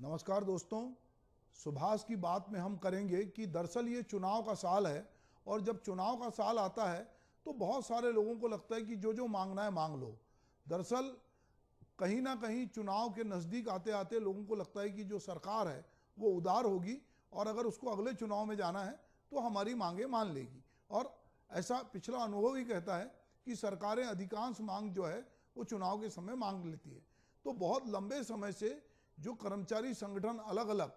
नमस्कार दोस्तों, सुभाष की बात में हम करेंगे कि दरअसल ये चुनाव का साल है और जब चुनाव का साल आता है तो बहुत सारे लोगों को लगता है कि जो जो मांगना है मांग लो। दरअसल कहीं ना कहीं चुनाव के नज़दीक आते आते लोगों को लगता है कि जो सरकार है वो उदार होगी और अगर उसको अगले चुनाव में जाना है तो हमारी मांगे मान लेगी। और ऐसा पिछला अनुभव ही कहता है कि सरकारें अधिकांश मांग जो है वो चुनाव के समय मांग लेती है। तो बहुत लंबे समय से जो कर्मचारी संगठन अलग अलग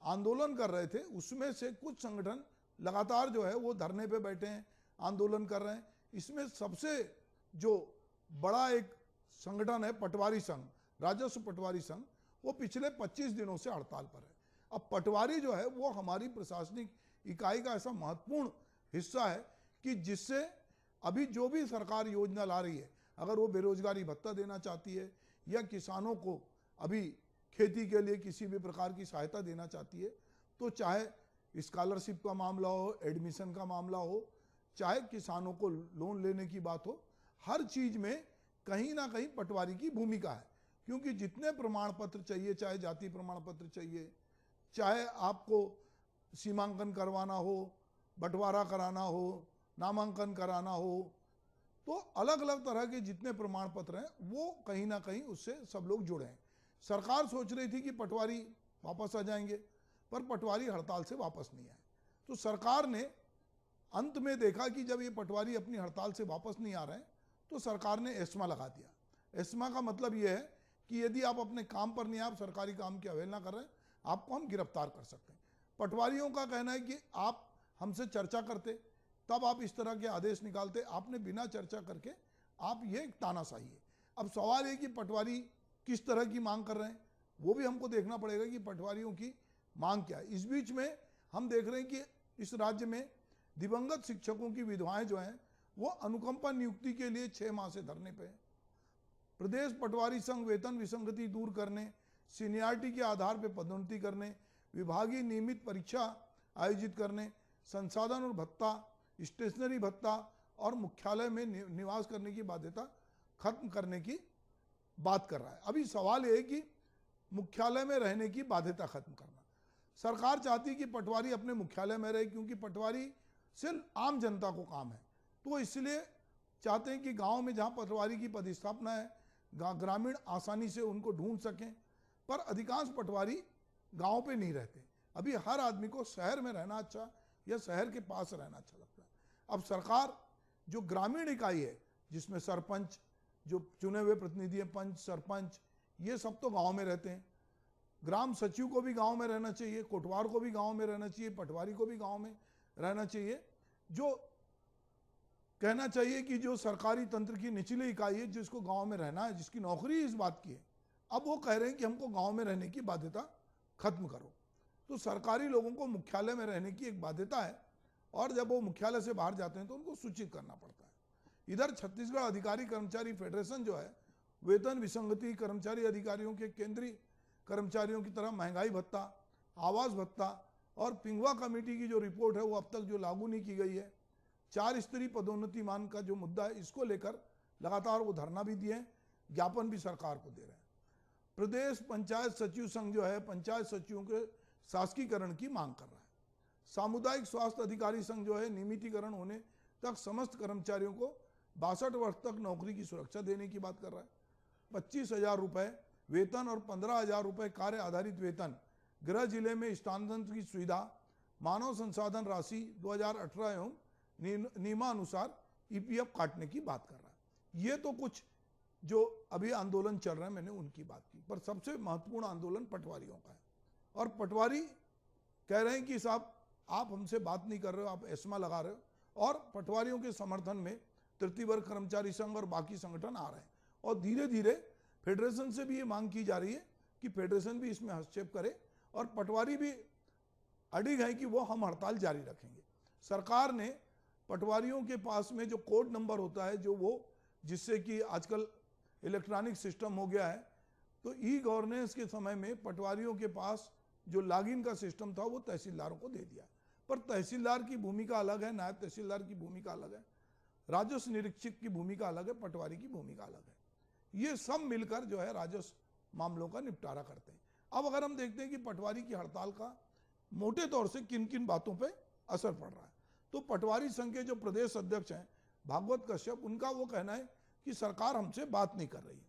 आंदोलन कर रहे थे उसमें से कुछ संगठन लगातार जो है वो धरने पे बैठे हैं, आंदोलन कर रहे हैं। इसमें सबसे जो बड़ा एक संगठन है पटवारी संघ, राजस्व पटवारी संघ, वो पिछले 25 दिनों से हड़ताल पर है। अब पटवारी जो है वो हमारी प्रशासनिक इकाई का ऐसा महत्वपूर्ण हिस्सा है कि जिससे अभी जो भी सरकार योजना ला रही है, अगर वो बेरोजगारी भत्ता देना चाहती है या किसानों को अभी खेती के लिए किसी भी प्रकार की सहायता देना चाहती है, तो चाहे स्कॉलरशिप का मामला हो, एडमिशन का मामला हो, चाहे किसानों को लोन लेने की बात हो, हर चीज में कहीं ना कहीं पटवारी की भूमिका है। क्योंकि जितने प्रमाण पत्र चाहिए, चाहे जाति प्रमाण पत्र चाहिए, चाहे आपको सीमांकन करवाना हो, बंटवारा कराना हो, नामांकन कराना हो, तो अलग अलग तरह के जितने प्रमाण पत्र हैं वो कहीं ना कहीं उससे सब लोग जुड़े हैं। सरकार सोच रही थी कि पटवारी वापस आ जाएंगे, पर पटवारी हड़ताल से वापस नहीं आए। तो सरकार ने अंत में देखा कि जब ये पटवारी अपनी हड़ताल से वापस नहीं आ रहे हैं तो सरकार ने एस्मा लगा दिया। एस्मा का मतलब ये है कि यदि आप अपने काम पर नहीं, आप सरकारी काम की अवहेलना कर रहे हैं, आपको हम गिरफ्तार कर सकते हैं। पटवारियों का कहना है कि आप हमसे चर्चा करते तब आप इस तरह के आदेश निकालते, आपने बिना चर्चा करके आप ये एक तानाशाही है। अब सवाल है कि पटवारी किस तरह की मांग कर रहे हैं, वो भी हमको देखना पड़ेगा कि पटवारियों की मांग क्या है। इस बीच में हम देख रहे हैं कि इस राज्य में दिवंगत शिक्षकों की विधवाएं जो हैं वो अनुकंपा नियुक्ति के लिए 6 माह से धरने पे हैं। प्रदेश पटवारी संघ वेतन विसंगति दूर करने, सीनियरिटी के आधार पर पदोन्नति करने, विभागीय नियमित परीक्षा आयोजित करने, संसाधन और भत्ता, स्टेशनरी भत्ता और मुख्यालय में निवास करने की बाध्यता खत्म करने की बात कर रहा है। अभी सवाल यह है कि मुख्यालय में रहने की बाध्यता खत्म करना। सरकार चाहती है कि पटवारी अपने मुख्यालय में रहे, क्योंकि पटवारी सिर्फ आम जनता को काम है, तो इसलिए चाहते हैं कि गांव में जहां पटवारी की पदस्थापना है ग्रामीण आसानी से उनको ढूंढ सकें। पर अधिकांश पटवारी गांव पे नहीं रहते। अभी हर आदमी को शहर में रहना अच्छा या शहर के पास रहना अच्छा लगता है। अब सरकार जो ग्रामीण इकाई है जिसमें सरपंच, जो चुने हुए प्रतिनिधि हैं, पंच, सरपंच, ये सब तो गांव में रहते हैं। ग्राम सचिव को भी गांव में रहना चाहिए, कोटवार को भी गांव में रहना चाहिए, पटवारी को भी गांव में रहना चाहिए। जो कहना चाहिए कि जो सरकारी तंत्र की निचली इकाई है जिसको गांव में रहना है, जिसकी नौकरी इस बात की है, अब वो कह रहे हैं कि हमको गांव में रहने की बाध्यता खत्म करो। तो सरकारी लोगों को मुख्यालय में रहने की एक बाध्यता है और जब वो मुख्यालय से बाहर जाते हैं तो उनको सूचित करना पड़ता है। इधर छत्तीसगढ़ अधिकारी कर्मचारी फेडरेशन जो है, वेतन विसंगति, कर्मचारी अधिकारियों के केंद्रीय कर्मचारियों की तरह महंगाई भत्ता, आवास भत्ता और पिंगवा कमेटी की जो रिपोर्ट है वो अब तक जो लागू नहीं की गई है, 4 स्तरीय पदोन्नति मान का जो मुद्दा है, इसको लेकर लगातार वो धरना भी दिए हैं, ज्ञापन भी सरकार को दे रहे हैं। प्रदेश पंचायत सचिव संघ जो है पंचायत सचिवों के शासकीकरण की मांग कर रहा है। सामुदायिक स्वास्थ्य अधिकारी संघ जो है नियमितीकरण होने तक समस्त कर्मचारियों को 62 वर्ष तक नौकरी की सुरक्षा देने की बात कर रहा है। 25,000 रुपये वेतन और 15,000 रुपये कार्य आधारित वेतन, गृह जिले में स्थानांतरण की सुविधा, मानव संसाधन राशि 2018 एवं नियमानुसार ईपीएफ काटने की बात कर रहा है। ये तो कुछ जो अभी आंदोलन चल रहे हैं मैंने उनकी बात की, पर सबसे महत्वपूर्ण आंदोलन पटवारियों का है। और पटवारी कह रहे हैं कि साहब आप हमसे बात नहीं कर रहे हो, आप एस्मा लगा रहे हो। और पटवारियों के समर्थन में तृतीय वर्ग कर्मचारी संघ और बाकी संगठन आ रहे हैं और धीरे धीरे फेडरेशन से भी ये मांग की जा रही है कि फेडरेशन भी इसमें हस्तक्षेप करे और पटवारी भी अडिग है कि वो हम हड़ताल जारी रखेंगे। सरकार ने पटवारियों के पास में जो कोड नंबर होता है, जो वो जिससे कि आजकल इलेक्ट्रॉनिक सिस्टम हो गया है, तो ई गवर्नेंस के समय में पटवारियों के पास जो लॉगिन का सिस्टम था वो तहसीलदारों को दे दिया। पर तहसीलदार की भूमिका अलग है, नायब तहसीलदार की भूमिका अलग है, राजस्व निरीक्षक की भूमिका अलग है, पटवारी की भूमिका अलग है। ये सब मिलकर जो है राजस्व मामलों का निपटारा करते हैं। अब अगर हम देखते हैं कि पटवारी की हड़ताल का मोटे तौर से किन किन बातों पे असर पड़ रहा है, तो पटवारी संघ के जो प्रदेश अध्यक्ष हैं भागवत कश्यप, उनका वो कहना है कि सरकार हमसे बात नहीं कर रही है।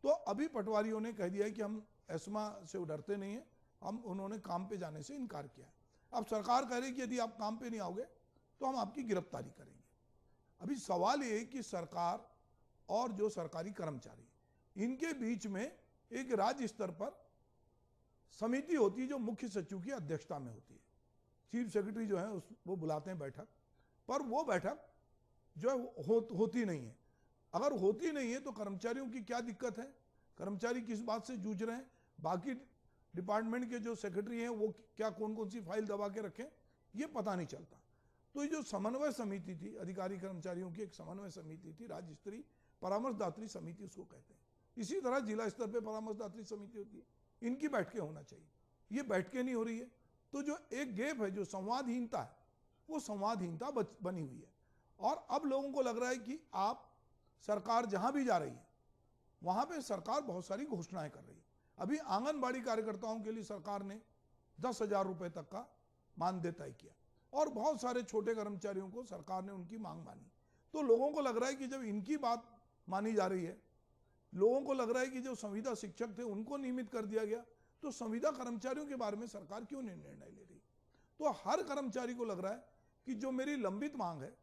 तो अभी पटवारियों ने कह दिया है कि हम एस्मा से डरते नहीं हैं, उन्होंने काम पे जाने से इनकार किया है। अब सरकार कह रही है कि यदि आप काम पे नहीं आओगे तो हम आपकी गिरफ्तारी करेंगे। अभी सवाल ये है कि सरकार और जो सरकारी कर्मचारी, इनके बीच में एक राज्य स्तर पर समिति होती है जो मुख्य सचिव की अध्यक्षता में होती है। चीफ सेक्रेटरी जो है वो बुलाते हैं बैठक, पर वो बैठक जो है होती नहीं है। अगर होती नहीं है तो कर्मचारियों की क्या दिक्कत है, कर्मचारी किस बात से जूझ रहे हैं, बाकी डिपार्टमेंट के जो सेक्रेटरी हैं वो क्या कौन कौन सी फाइल दबा के रखें, ये पता नहीं चलता। तो ये जो समन्वय समिति थी, अधिकारी कर्मचारियों की एक समन्वय समिति थी, राज्य स्तरीय परामर्शदात्री समिति उसको कहते हैं। इसी तरह जिला स्तर पर परामर्शदात्री समिति होती है, इनकी बैठकें होना चाहिए। ये बैठकें नहीं हो रही है, तो जो एक गैप है, जो संवादहीनता है, वो संवादहीनता बनी हुई है। और अब लोगों को लग रहा है कि आप सरकार जहां भी जा रही है वहां पे सरकार बहुत सारी घोषणाएं कर रही है। अभी आंगनबाड़ी कार्यकर्ताओं के लिए सरकार ने 10,000 रुपए तक का मानदेय तय किया और बहुत सारे छोटे कर्मचारियों को सरकार ने उनकी मांग मानी। तो लोगों को लग रहा है कि जब इनकी बात मानी जा रही है, लोगों को लग रहा है कि जो संविदा शिक्षक थे उनको नियमित कर दिया गया, तो संविदा कर्मचारियों के बारे में सरकार क्यों नहीं निर्णय ले रही। तो हर कर्मचारी को लग रहा है कि जो मेरी लंबित मांग है,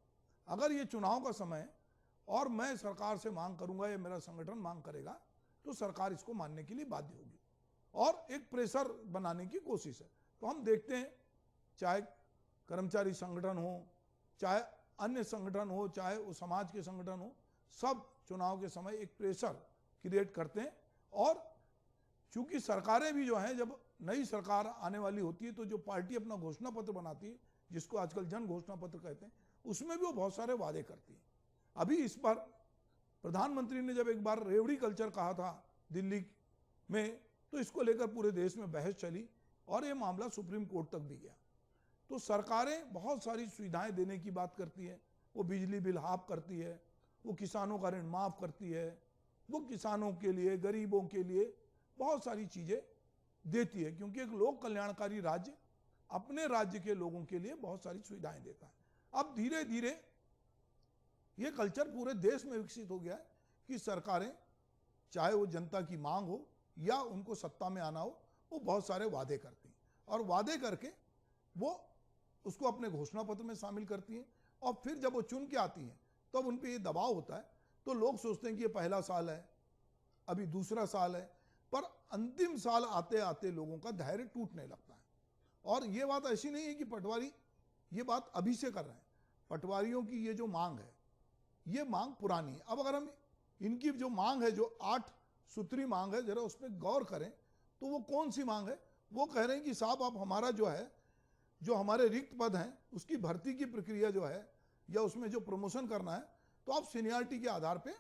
अगर ये चुनाव का समय है और मैं सरकार से मांग करूंगा या मेरा संगठन मांग करेगा, तो सरकार इसको मानने के लिए बाध्य होगी और एक प्रेशर बनाने की कोशिश है। तो हम देखते हैं, चाहे कर्मचारी संगठन हो, चाहे अन्य संगठन हो, चाहे वो समाज के संगठन हो, सब चुनाव के समय एक प्रेशर क्रिएट करते हैं। और चूंकि सरकारें भी जो हैं, जब नई सरकार आने वाली होती है तो जो पार्टी अपना घोषणा पत्र बनाती है, जिसको आजकल जन घोषणा पत्र कहते हैं, उसमें भी वो बहुत सारे वादे करती है। अभी इस बार प्रधानमंत्री ने जब एक बार रेवड़ी कल्चर कहा था दिल्ली में, तो इसको लेकर पूरे देश में बहस चली और ये मामला सुप्रीम कोर्ट तक भी गया। तो सरकारें बहुत सारी सुविधाएं देने की बात करती है, वो बिजली बिल हाफ करती है, वो किसानों का ऋण माफ करती है, वो किसानों के लिए, गरीबों के लिए बहुत सारी चीजें देती है, क्योंकि एक लोक कल्याणकारी राज्य अपने राज्य के लोगों के लिए बहुत सारी सुविधाएं देता है। अब धीरे धीरे ये कल्चर पूरे देश में विकसित हो गया है कि सरकारें, चाहे वो जनता की मांग हो या उनको सत्ता में आना हो, वो बहुत सारे वादे करती हैं और वादे करके वो उसको अपने घोषणा पत्र में शामिल करती हैं और फिर जब वो चुन के आती हैं तब उन पे ये दबाव होता है। तो लोग सोचते हैं कि ये पहला साल है, अभी दूसरा साल है, पर अंतिम साल आते आते लोगों का धैर्य टूटने लगता है। और ये बात ऐसी नहीं है कि पटवारी ये बात अभी से कर रहे हैं, पटवारियों की ये जो मांग है, ये मांग पुरानी है। अब अगर हम इनकी जो मांग है, जो 8 सूत्री मांग है, जरा उस पर गौर करें तो वो कौन सी मांग है। वो कह रहे हैं कि साहब आप हमारा जो है, जो हमारे रिक्त पद हैं उसकी भर्ती की प्रक्रिया जो है, या उसमें जो प्रमोशन करना है, तो आप सीनियरिटी के आधार पे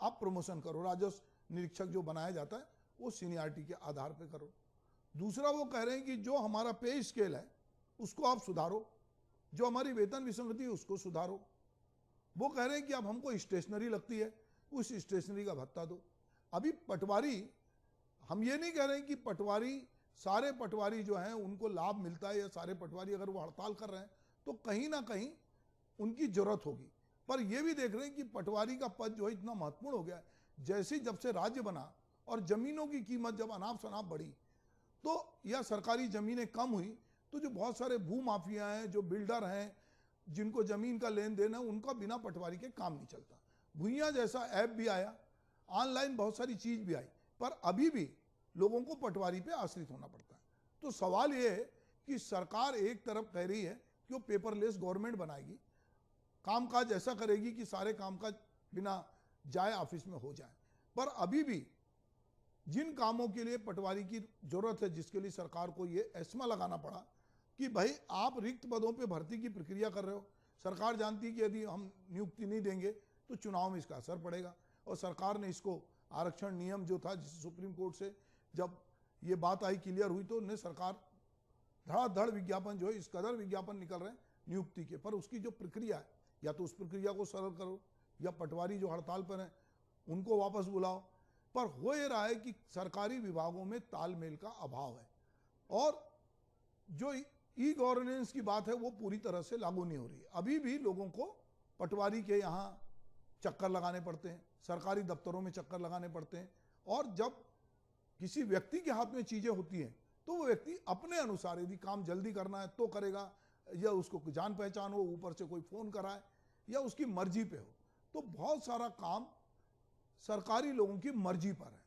आप प्रमोशन करो। राजस्व निरीक्षक जो बनाया जाता है वो सीनियरिटी के आधार पे करो। दूसरा वो कह रहे हैं कि जो हमारा पे स्केल है उसको आप सुधारो, जो हमारी वेतन विसंगति है उसको सुधारो। वो कह रहे हैं कि अब हमको स्टेशनरी लगती है, उस स्टेशनरी का भत्ता दो। अभी पटवारी, हम ये नहीं कह रहे हैं कि पटवारी, सारे पटवारी जो हैं उनको लाभ मिलता है, या सारे पटवारी अगर वो हड़ताल कर रहे हैं तो कहीं ना कहीं उनकी जरूरत होगी। पर ये भी देख रहे हैं कि पटवारी का पद जो है इतना महत्वपूर्ण हो गया है, जैसे जब से राज्य बना और जमीनों की कीमत जब अनाप शनाप बढ़ी, तो या सरकारी जमीनें कम हुई, तो जो बहुत सारे भू माफिया हैं, जो बिल्डर हैं, जिनको जमीन का लेन देन है, उनका बिना पटवारी के काम नहीं चलता। भुइयां जैसा ऐप भी आया, ऑनलाइन बहुत सारी चीज भी आई, पर अभी भी लोगों को पटवारी पे आश्रित होना पड़ता है। तो सवाल ये है कि सरकार एक तरफ कह रही है कि वो पेपरलेस गवर्नमेंट बनाएगी, कामकाज ऐसा करेगी कि सारे कामकाज बिना जाए ऑफिस में हो जाए, पर अभी भी जिन कामों के लिए पटवारी की जरूरत है, जिसके लिए सरकार को ये एस्मा लगाना पड़ा कि भाई आप रिक्त पदों पे भर्ती की प्रक्रिया कर रहे हो, सरकार जानती है कि यदि हम नियुक्ति नहीं देंगे तो चुनाव में इसका असर पड़ेगा। और सरकार ने इसको आरक्षण नियम जो था, जिस सुप्रीम कोर्ट से जब ये बात आई, क्लियर हुई, तो उन्हें सरकार धड़ाधड़ विज्ञापन जो है, इस कदर विज्ञापन निकल रहे हैं नियुक्ति के, पर उसकी जो प्रक्रिया है, या तो उस प्रक्रिया को सरल करो, या पटवारी जो हड़ताल पर हैं उनको वापस बुलाओ, पर हो ये रहा है कि सरकारी विभागों में तालमेल का अभाव है और जो ई गवर्नेंस की बात है वो पूरी तरह से लागू नहीं हो रही। अभी भी लोगों को पटवारी के यहाँ चक्कर लगाने पड़ते हैं, सरकारी दफ्तरों में चक्कर लगाने पड़ते हैं, और जब किसी व्यक्ति के हाथ में चीजें होती हैं तो वो व्यक्ति अपने अनुसार, यदि काम जल्दी करना है तो करेगा, या उसको जान पहचान हो, ऊपर से कोई फोन कराए, या उसकी मर्जी पे हो। तो बहुत सारा काम सरकारी लोगों की मर्जी पर है।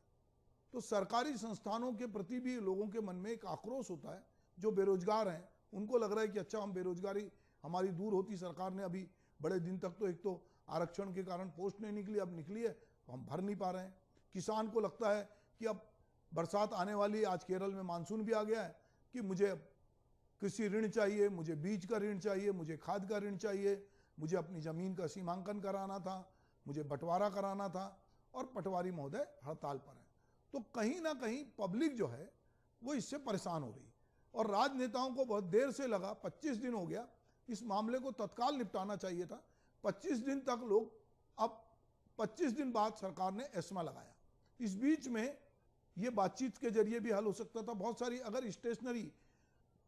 तो सरकारी संस्थानों के प्रति भी लोगों के मन में एक आक्रोश होता है। जो बेरोजगार हैं उनको लग रहा है कि अच्छा, हम बेरोजगारी हमारी दूर होती, सरकार ने अभी बड़े दिन तक तो एक तो आरक्षण के कारण पोस्ट नहीं निकली, अब निकली है तो हम भर नहीं पा रहे हैं। किसान को लगता है कि अब बरसात आने वाली है, आज केरल में मानसून भी आ गया है, कि मुझे अब कृषि ऋण चाहिए, मुझे बीज का ऋण चाहिए, मुझे खाद का ऋण चाहिए, मुझे अपनी जमीन का सीमांकन कराना था, मुझे बंटवारा कराना था, और पटवारी महोदय हड़ताल पर है। तो कहीं ना कहीं पब्लिक जो है वो इससे परेशान हो रही, और राजनेताओं को बहुत देर से लगा, 25 दिन हो गया, इस मामले को तत्काल निपटाना चाहिए था। 25 दिन तक लोग, अब 25 दिन बाद सरकार ने एस्मा लगाया। इस बीच में ये बातचीत के जरिए भी हल हो सकता था। बहुत सारी, अगर स्टेशनरी,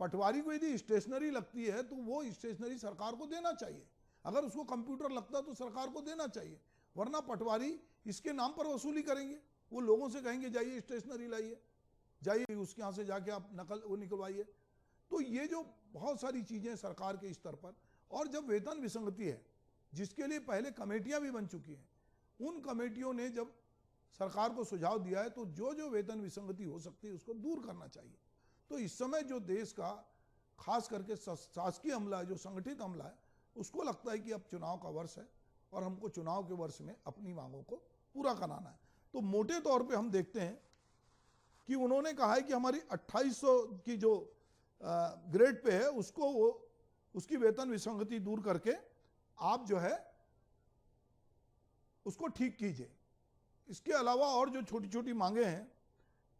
पटवारी को यदि स्टेशनरी लगती है तो वो स्टेशनरी सरकार को देना चाहिए, अगर उसको कंप्यूटर लगता है तो सरकार को देना चाहिए, वरना पटवारी इसके नाम पर वसूली करेंगे। वो लोगों से कहेंगे जाइए स्टेशनरी लाइए, जाइए उसके यहाँ से जाके आप नकल वो निकलवाइए। तो ये जो बहुत सारी चीजें सरकार के स्तर पर, और जब वेतन विसंगति है जिसके लिए पहले कमेटियां भी बन चुकी हैं, उन कमेटियों ने जब सरकार को सुझाव दिया है तो जो जो वेतन विसंगति हो सकती है उसको दूर करना चाहिए। तो इस समय जो देश का खास करके शासकीय अमला है, जो संगठित अमला है, उसको लगता है कि अब चुनाव का वर्ष है और हमको चुनाव के वर्ष में अपनी मांगों को पूरा कराना है। तो मोटे तौर पे हम देखते हैं कि उन्होंने कहा है कि हमारी 2800 की जो ग्रेड पे है उसको, वो उसकी वेतन विसंगति दूर करके आप जो है उसको ठीक कीजिए। इसके अलावा और जो छोटी छोटी मांगे हैं,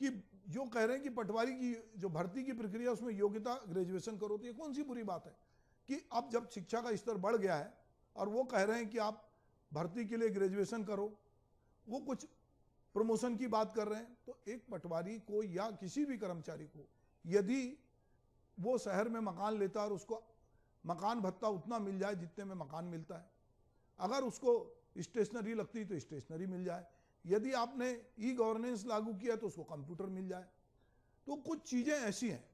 कि जो कह रहे हैं कि पटवारी की जो भर्ती की प्रक्रिया उसमें योग्यता ग्रेजुएशन करो, तो ये कौन सी बुरी बात है कि अब जब शिक्षा का स्तर बढ़ गया है और वो कह रहे हैं कि आप भर्ती के लिए ग्रेजुएशन करो, वो कुछ प्रमोशन की बात कर रहे हैं। तो एक पटवारी को या किसी भी कर्मचारी को यदि वो शहर में मकान लेता है और उसको मकान भत्ता उतना मिल जाए जितने में मकान मिलता है, अगर उसको स्टेशनरी लगती तो स्टेशनरी मिल जाए, यदि आपने ई गवर्नेंस लागू किया तो उसको कंप्यूटर मिल जाए। तो कुछ चीजें ऐसी हैं,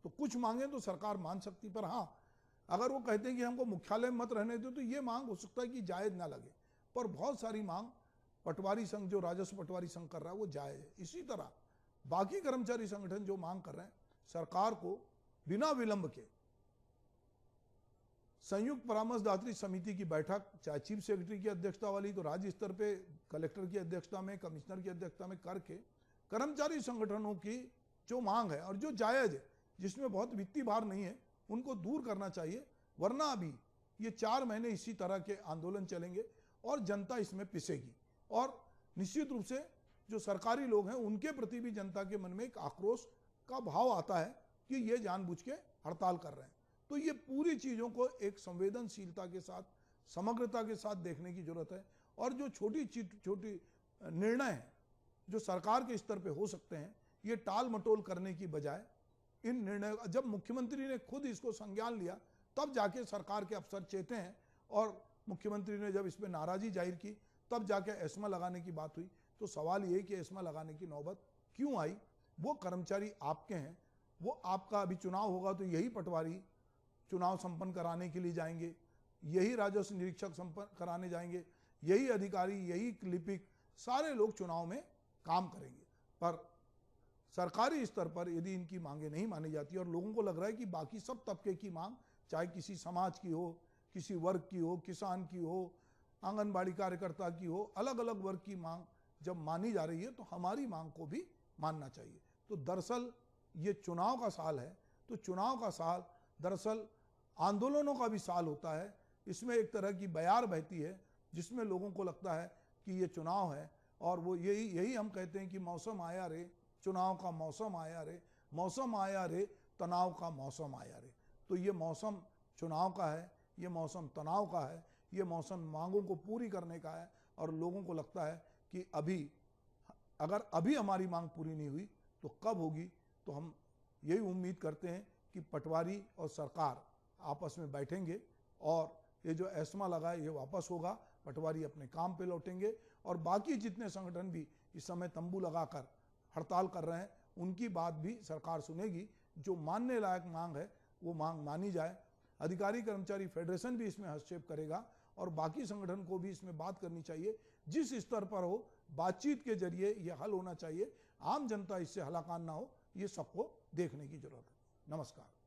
तो कुछ मांगे तो सरकार मान सकती, पर हाँ, अगर वो कहते हैं कि हमको मुख्यालय में मत रहने दो, तो ये मांग हो सकता है कि जायज ना लगे, पर बहुत सारी मांग पटवारी संघ, जो राजस्व पटवारी संघ कर रहा है, वो जायज है। इसी तरह बाकी कर्मचारी संगठन जो मांग कर रहे हैं, सरकार को बिना विलंब के संयुक्त परामर्शदात्री समिति की बैठक, चाहे चीफ सेक्रेटरी की अध्यक्षता वाली, तो राज्य स्तर पे कलेक्टर की अध्यक्षता में, कमिश्नर की अध्यक्षता में करके कर्मचारी संगठनों की जो मांग है और जो जायज है, जिसमें बहुत वित्तीय भार नहीं है, उनको दूर करना चाहिए। वरना अभी ये 4 महीने इसी तरह के आंदोलन चलेंगे और जनता इसमें पिसेगी, और निश्चित रूप से जो सरकारी लोग हैं उनके प्रति भी जनता के मन में एक आक्रोश का भाव आता है कि ये जानबूझ के हड़ताल कर रहे हैं। तो ये पूरी चीजों को एक संवेदनशीलता के साथ, समग्रता के साथ देखने की जरूरत है, और जो छोटी छोटी निर्णय हैं जो सरकार के स्तर पे हो सकते हैं, ये टाल मटोल करने की बजाय इन निर्णय, जब मुख्यमंत्री ने खुद इसको संज्ञान लिया तब जाके सरकार के अफसर चेते हैं, और मुख्यमंत्री ने जब इस पर नाराजी जाहिर की तब जाके एस्मा लगाने की बात हुई। तो सवाल ये कि एस्मा लगाने की नौबत क्यों आई? वो कर्मचारी आपके हैं, वो आपका अभी चुनाव होगा तो यही पटवारी चुनाव संपन्न कराने के लिए जाएंगे, यही राजस्व निरीक्षक संपन्न कराने जाएंगे, यही अधिकारी, यही लिपिक, सारे लोग चुनाव में काम करेंगे। पर सरकारी स्तर पर यदि इनकी मांगे नहीं मानी जाती और लोगों को लग रहा है कि बाकी सब तबके की मांग, चाहे किसी समाज की हो, किसी वर्ग की हो, किसान की हो, आंगनबाड़ी कार्यकर्ता की हो, अलग अलग वर्ग की मांग जब मानी जा रही है तो हमारी मांग को भी मानना चाहिए। तो दरअसल ये चुनाव का साल है, तो चुनाव का साल दरअसल आंदोलनों का भी साल होता है। इसमें एक तरह की बयार बहती है जिसमें लोगों को लगता है कि ये चुनाव है, और वो यही हम कहते हैं कि मौसम आया रे, चुनाव का मौसम आया रे, मौसम आया रे, तनाव का मौसम आया रे। तो ये मौसम चुनाव का है, ये मौसम तनाव का है, ये मौसम मांगों को पूरी करने का है, और लोगों को लगता है कि अभी अगर अभी हमारी मांग पूरी नहीं हुई तो कब होगी? तो हम यही उम्मीद करते हैं कि पटवारी और सरकार आपस में बैठेंगे और ये जो एस्मा लगा है ये वापस होगा, पटवारी अपने काम पे लौटेंगे और बाकी जितने संगठन भी इस समय तंबू लगाकर हड़ताल कर रहे हैं उनकी बात भी सरकार सुनेगी। जो मानने लायक मांग है वो मांग मानी जाए। अधिकारी कर्मचारी फेडरेशन भी इसमें हस्तक्षेप करेगा और बाकी संगठन को भी इसमें बात करनी चाहिए। जिस स्तर पर हो बातचीत के जरिए ये हल होना चाहिए, आम जनता इससे हलाकान ना हो, ये सबको देखने की जरूरत है। नमस्कार।